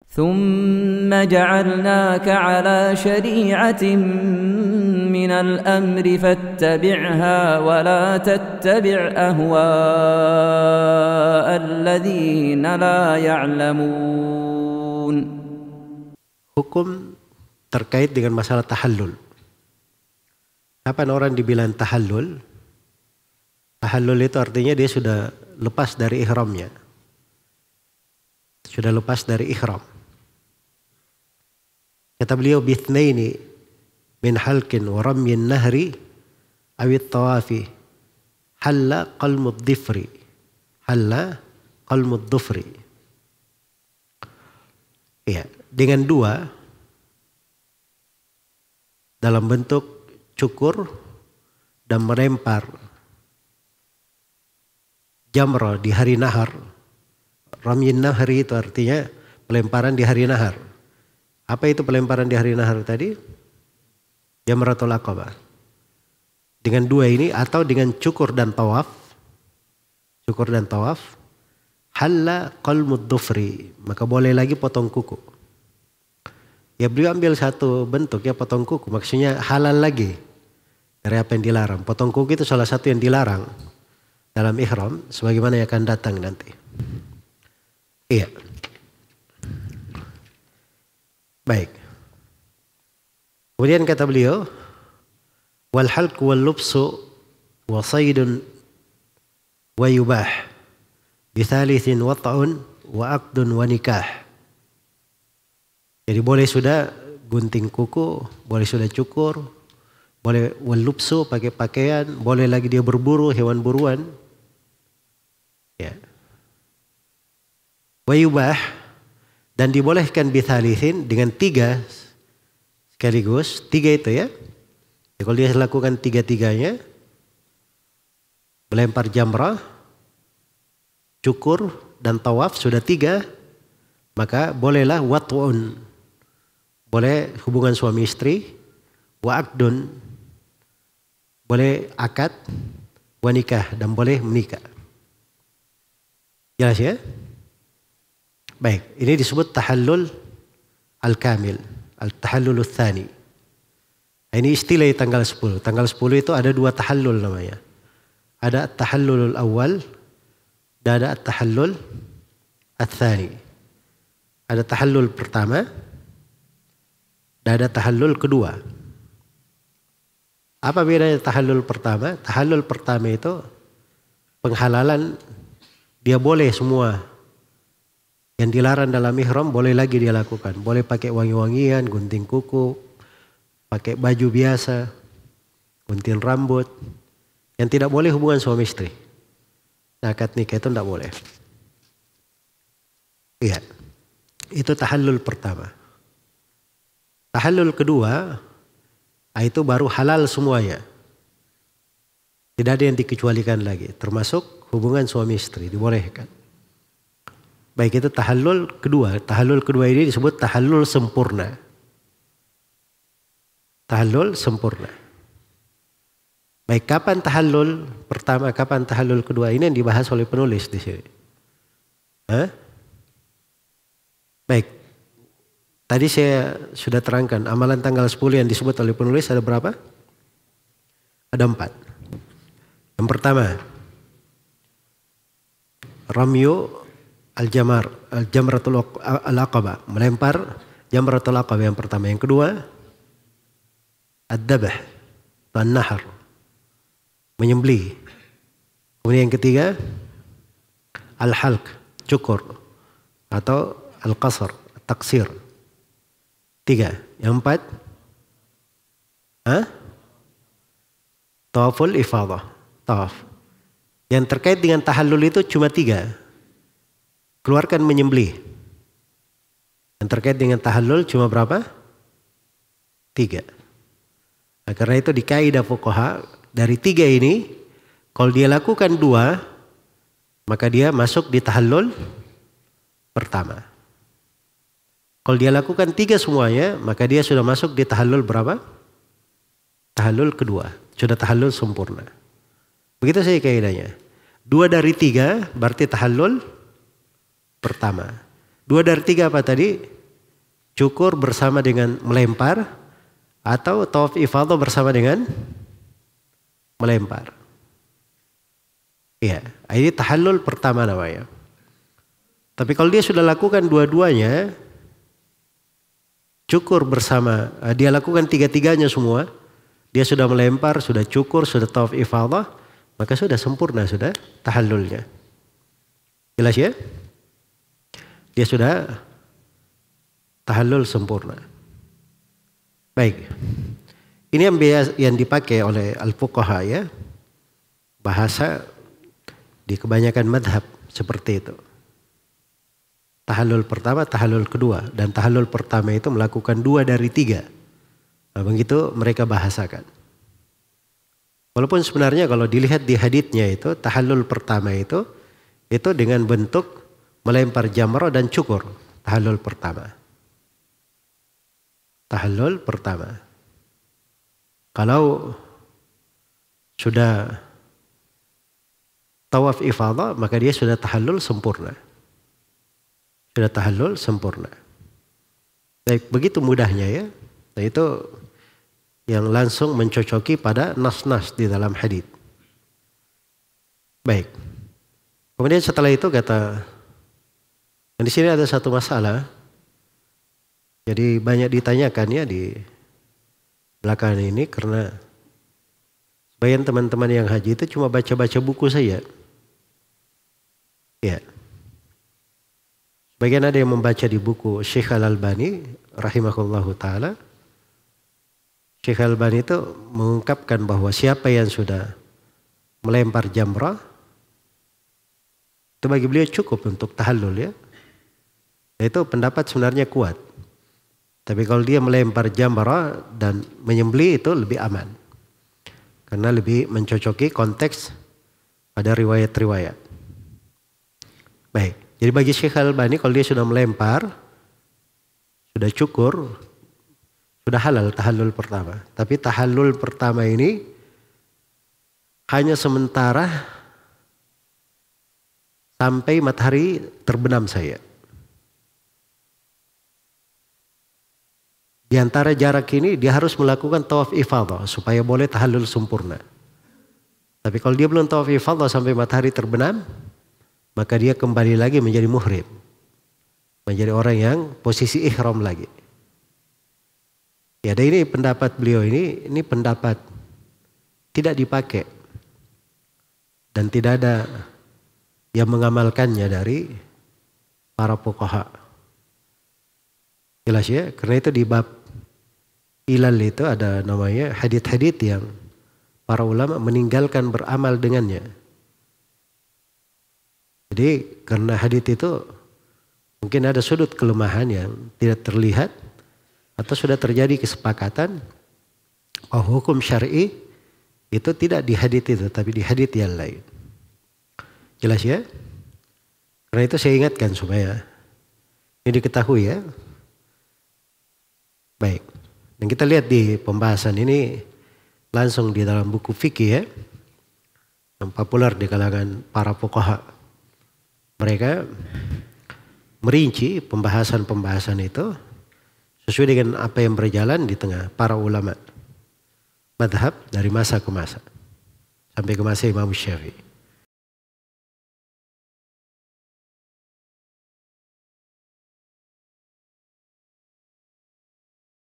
ثم جعلناك على شريعة من الأمر فاتبعها ولا تتبع أهواء الذين لا يعلمون. Hukum terkait dengan masalah tahallul. Kapan orang dibilang tahallul? Tahallul itu artinya dia sudah lepas dari ihramnya. Sudah lepas dari ihram. Kata beliau, bithnaini min halkin wa ramyin nahri awit tawafi halla qalmud dhifri. Halla qalmud dhufri. Ya, dengan dua dalam bentuk cukur dan melempar jamrah di hari nahar. Ramyin nahri itu artinya pelemparan di hari nahar. Apa itu pelemparan di hari nahar tadi? Jamratul Aqabah. Dengan dua ini atau dengan cukur dan tawaf. Cukur dan tawaf. Halla qalmud dhufri. Maka boleh lagi potong kuku. Ya beliau ambil satu bentuk ya potong kuku. Maksudnya halal lagi. Dari apa yang dilarang. Potong kuku itu salah satu yang dilarang. Dalam ihram. Sebagaimana yang akan datang nanti. Iya. Baik. Kemudian kata beliau, wal halqu wal lubsu wa saydun wa yubah bi thalithin wat'un wa aqdun wa nikah. Jadi boleh sudah gunting kuku, boleh sudah cukur, boleh wal lubsu pakai pakaian, boleh lagi dia berburu hewan buruan. Ya. Wa yubah dan dibolehkan bithalithin dengan tiga sekaligus. Tiga itu ya. Kalau dia lakukan tiga-tiganya. Melempar jamrah. Cukur dan tawaf sudah tiga. Maka bolehlah wat'un. Boleh hubungan suami istri. Wa aqdun. Boleh akad. Wa nikah. Dan boleh menikah. Jelas ya? Baik, ini disebut tahallul al-kamil, al-tahallul tsani. Ini istilah tanggal 10. Tanggal 10 itu ada dua tahallul namanya. Ada tahallul awal dan ada tahallul al-tsani. Ada tahallul pertama dan ada tahallul kedua. Apa bedanya tahallul pertama? Tahallul pertama itu penghalalan dia boleh semua. Yang dilarang dalam ihram boleh lagi dia lakukan. Boleh pakai wangi-wangian, gunting kuku, pakai baju biasa, gunting rambut. Yang tidak boleh hubungan suami istri. Akad nikah itu tidak boleh. Iya. Itu tahallul pertama. Tahallul kedua, itu baru halal semuanya. Tidak ada yang dikecualikan lagi. Termasuk hubungan suami istri, dibolehkan. Baik itu tahallul kedua. Tahallul kedua ini disebut tahallul sempurna. Tahallul sempurna. Baik, kapan tahallul pertama, kapan tahallul kedua? Ini yang dibahas oleh penulis di sini. Baik. Tadi saya sudah terangkan amalan tanggal 10 yang disebut oleh penulis ada berapa? Ada 4. Yang pertama, ramyu al-jamratul al-aqabah, melempar jamratul aqabah yang pertama. Yang kedua, ad-dabh, an-nahar, menyembelih. Kemudian yang ketiga, al-halq, cukur atau al-qasr, taksir. 3. Yang 4, tawaful ifadah, tawaf. Yang terkait dengan tahallul itu cuma 3. Keluarkan menyembelih. Yang terkait dengan tahallul cuma berapa? 3. Nah, karena itu di kaidah fuqaha dari 3 ini, kalau dia lakukan 2, maka dia masuk di tahallul pertama. Kalau dia lakukan 3 semuanya, maka dia sudah masuk di tahallul berapa? Tahallul kedua. Sudah tahallul sempurna. Begitu saja kaidahnya. 2 dari 3 berarti tahallul pertama. 2 dari 3 apa tadi? Cukur bersama dengan melempar atau tawaf ifadah bersama dengan melempar. Iya, ini tahallul pertama namanya. Tapi kalau dia sudah lakukan dua-duanya, cukur bersama, dia lakukan 3-tiganya semua, dia sudah melempar, sudah cukur, sudah tawaf ifadah, maka sudah sempurna sudah tahallulnya. Jelas ya? Dia sudah tahallul sempurna. Baik. Ini yang dipakai oleh al-fuqaha ya. Bahasa di kebanyakan madhab seperti itu. Tahallul pertama, tahallul kedua. Dan tahallul pertama itu melakukan 2 dari 3. Nah, begitu mereka bahasakan. Walaupun sebenarnya kalau dilihat di haditsnya itu, tahallul pertama itu dengan bentuk melempar jamrah dan cukur. Tahallul pertama. Tahallul pertama. Kalau sudah tawaf ifadah, maka dia sudah tahallul sempurna. Sudah tahallul sempurna. Baik, begitu mudahnya ya. Nah itu yang langsung mencocoki pada nas-nas di dalam hadits. Baik. Kemudian setelah itu kata, di sini ada satu masalah. Jadi banyak ditanyakan ya di belakangan ini karena sebagian teman-teman yang haji itu cuma baca-baca buku saja. Ya. Sebagian ada yang membaca di buku Syekh Al-Albani rahimahullahu ta'ala. Syekh Al-Albani itu mengungkapkan bahwa siapa yang sudah melempar jamrah, itu bagi beliau cukup untuk tahallul ya. Itu pendapat sebenarnya kuat. Tapi kalau dia melempar jamrah dan menyembelih itu lebih aman. Karena lebih mencocoki konteks pada riwayat-riwayat. Baik. Jadi bagi Syekh Al-Albani kalau dia sudah melempar, sudah cukur, sudah halal tahallul pertama. Tapi tahallul pertama ini hanya sementara sampai matahari terbenam saja. Di antara jarak ini dia harus melakukan tawaf ifadah supaya boleh tahallul sempurna. Tapi kalau dia belum tawaf ifadah sampai matahari terbenam, maka dia kembali lagi menjadi muhrim. Menjadi orang yang posisi ihram lagi. Ya, dan ini pendapat beliau ini pendapat tidak dipakai. Dan tidak ada yang mengamalkannya dari para fuqaha. Jelas ya, karena itu di bab ilal itu ada namanya hadits-hadits yang para ulama meninggalkan beramal dengannya. Jadi karena hadits itu mungkin ada sudut kelemahan yang tidak terlihat atau sudah terjadi kesepakatan bahwa hukum syar'i itu tidak di hadits itu tapi di hadits yang lain. Jelas ya? Karena itu saya ingatkan supaya ini diketahui ya. Baik. Dan kita lihat di pembahasan ini langsung di dalam buku fikih ya. Yang populer di kalangan para fuqaha. Mereka merinci pembahasan-pembahasan itu sesuai dengan apa yang berjalan di tengah para ulama madhab dari masa ke masa. Sampai ke masa Imam Syafi'i.